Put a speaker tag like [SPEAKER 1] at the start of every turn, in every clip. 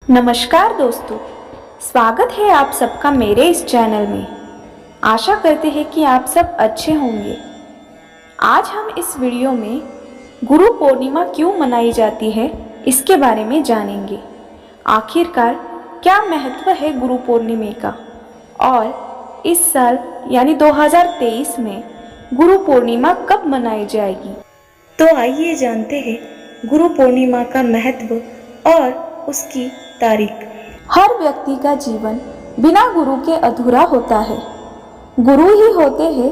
[SPEAKER 1] नमस्कार दोस्तों, स्वागत है आप सबका मेरे इस चैनल में। आशा करते हैं कि आप सब अच्छे होंगे। आज हम इस वीडियो में गुरु पूर्णिमा क्यों मनाई जाती है इसके बारे में जानेंगे। आखिरकार क्या महत्व है गुरु पूर्णिमा का और इस साल यानी 2023 में गुरु पूर्णिमा कब मनाई जाएगी। तो आइए जानते हैं गुरु पूर्णिमा का महत्व और उसकी तारीख। हर व्यक्ति का जीवन बिना गुरु के अधूरा होता है। गुरु ही होते हैं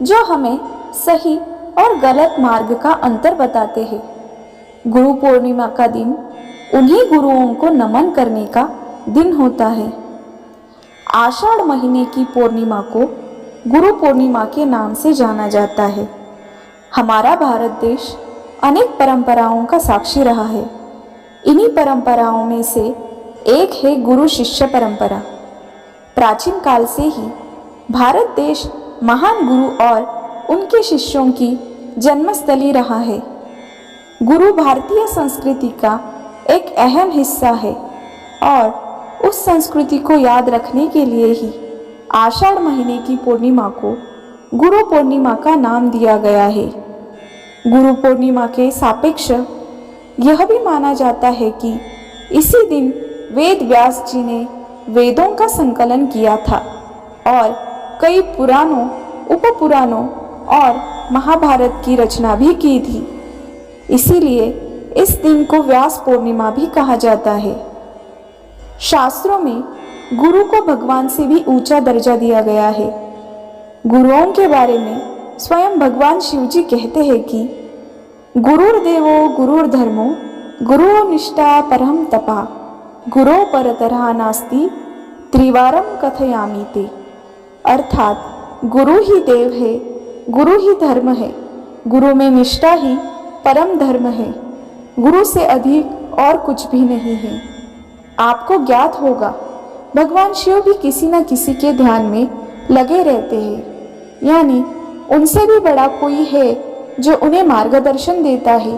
[SPEAKER 1] जो हमें सही और गलत मार्ग का अंतर बताते हैं। गुरु पूर्णिमा का दिन उन्हीं गुरुओं को नमन करने का दिन होता है। आषाढ़ महीने की पूर्णिमा को गुरु पूर्णिमा के नाम से जाना जाता है। हमारा भारत देश अनेक परंपराओं का साक्षी रहा है। इन्हीं परंपराओं में से एक है गुरु शिष्य परंपरा। प्राचीन काल से ही भारत देश महान गुरु और उनके शिष्यों की जन्मस्थली रहा है। गुरु भारतीय संस्कृति का एक अहम हिस्सा है और उस संस्कृति को याद रखने के लिए ही आषाढ़ महीने की पूर्णिमा को गुरु पूर्णिमा का नाम दिया गया है। गुरु पूर्णिमा के सापेक्ष यह भी माना जाता है कि इसी दिन वेद व्यास जी ने वेदों का संकलन किया था और कई पुराणों, उपपुराणों और महाभारत की रचना भी की थी। इसीलिए इस दिन को व्यास पूर्णिमा भी कहा जाता है। शास्त्रों में गुरु को भगवान से भी ऊंचा दर्जा दिया गया है। गुरुओं के बारे में स्वयं भगवान शिव जी कहते हैं कि गुरुर्देवो गुरुर्धर्मो गुरु निष्ठा परम तपा गुरो परतरः नास्ति त्रिवारम कथयामि ते। अर्थात गुरु ही देव है, गुरु ही धर्म है, गुरु में निष्ठा ही परम धर्म है, गुरु से अधिक और कुछ भी नहीं है। आपको ज्ञात होगा भगवान शिव भी किसी न किसी के ध्यान में लगे रहते हैं, यानी उनसे भी बड़ा कोई है जो उन्हें मार्गदर्शन देता है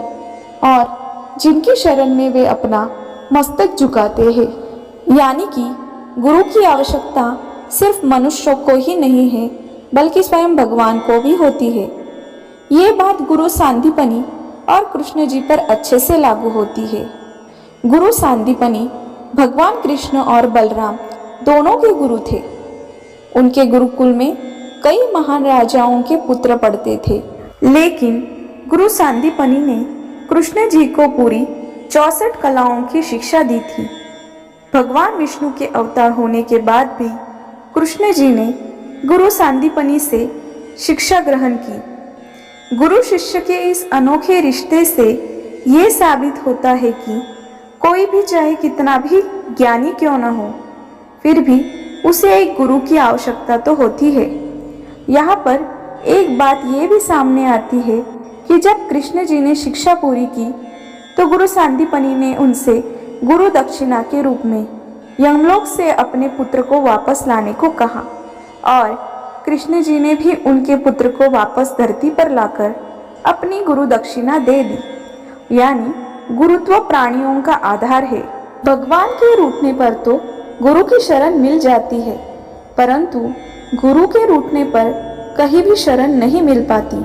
[SPEAKER 1] और जिनकी शरण में वे अपना मस्तक झुकाते हैं। यानी कि गुरु की आवश्यकता सिर्फ मनुष्यों को ही नहीं है बल्कि स्वयं भगवान को भी होती है। ये बात गुरु सांदीपनि और कृष्ण जी पर अच्छे से लागू होती है। गुरु सांदीपनि भगवान कृष्ण और बलराम दोनों के गुरु थे। उनके गुरुकुल में कई महान राजाओं के पुत्र पढ़ते थे, लेकिन गुरु सांदीपनि ने कृष्ण जी को पूरी 64 कलाओं की शिक्षा दी थी। भगवान विष्णु के अवतार होने के बाद भी कृष्ण जी ने गुरु सांदीपनि से शिक्षा ग्रहण की। गुरु शिष्य के इस अनोखे रिश्ते से ये साबित होता है कि कोई भी चाहे कितना भी ज्ञानी क्यों न हो, फिर भी उसे एक गुरु की आवश्यकता तो होती है। यहाँ पर एक बात ये भी सामने आती है कि जब कृष्ण जी ने शिक्षा पूरी की तो गुरु सांदीपनि ने उनसे गुरु दक्षिणा के रूप में यमलोक से अपने पुत्र को वापस लाने को कहा और कृष्ण जी ने भी उनके पुत्र को वापस धरती पर लाकर अपनी गुरु दक्षिणा दे दी। यानी गुरुत्व प्राणियों का आधार है। भगवान के रूठने पर तो गुरु की शरण मिल जाती है, परंतु गुरु के रूठने पर कहीं भी शरण नहीं मिल पाती।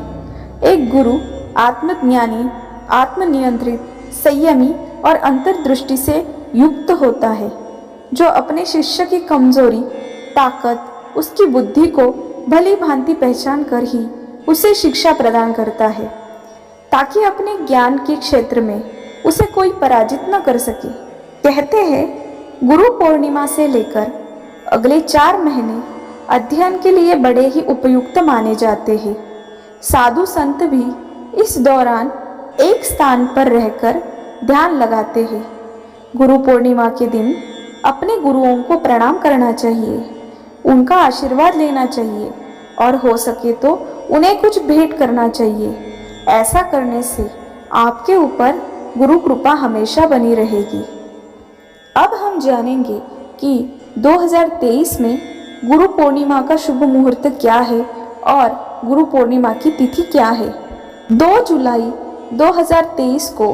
[SPEAKER 1] एक गुरु आत्मज्ञानी, आत्मनियंत्रित, संयमी और अंतर्दृष्टि से युक्त होता है, जो अपने शिष्य की कमजोरी, ताकत, उसकी बुद्धि को भली भांति पहचान कर ही उसे शिक्षा प्रदान करता है, ताकि अपने ज्ञान के क्षेत्र में उसे कोई पराजित न कर सके। कहते हैं गुरु पूर्णिमा से लेकर अगले 4 महीने अध्ययन के लिए बड़े ही उपयुक्त माने जाते हैं। साधु संत भी इस दौरान एक स्थान पर रहकर ध्यान लगाते हैं। गुरु पूर्णिमा के दिन अपने गुरुओं को प्रणाम करना चाहिए, उनका आशीर्वाद लेना चाहिए और हो सके तो उन्हें कुछ भेंट करना चाहिए। ऐसा करने से आपके ऊपर गुरु कृपा हमेशा बनी रहेगी। अब हम जानेंगे कि 2023 में गुरु पूर्णिमा का शुभ मुहूर्त क्या है और गुरु पूर्णिमा की तिथि क्या है। 2 जुलाई 2023 को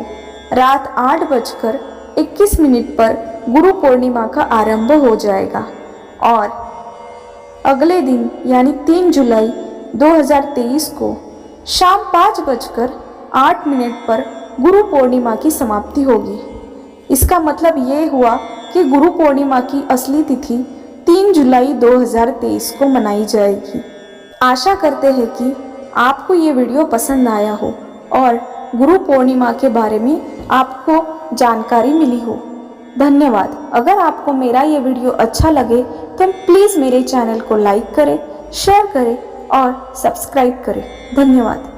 [SPEAKER 1] रात 8:21 पर गुरु पूर्णिमा का आरंभ हो जाएगा और अगले दिन यानी 3 जुलाई 2023 को शाम 5:08 पर गुरु पूर्णिमा की समाप्ति होगी। इसका मतलब ये हुआ कि गुरु पूर्णिमा की असली तिथि 3 जुलाई 2023 को मनाई जाएगी। आशा करते हैं कि आपको ये वीडियो पसंद आया हो और गुरु पूर्णिमा के बारे में आपको जानकारी मिली हो। धन्यवाद। अगर आपको मेरा ये वीडियो अच्छा लगे तो प्लीज़ मेरे चैनल को लाइक करें, शेयर करें और सब्सक्राइब करें। धन्यवाद।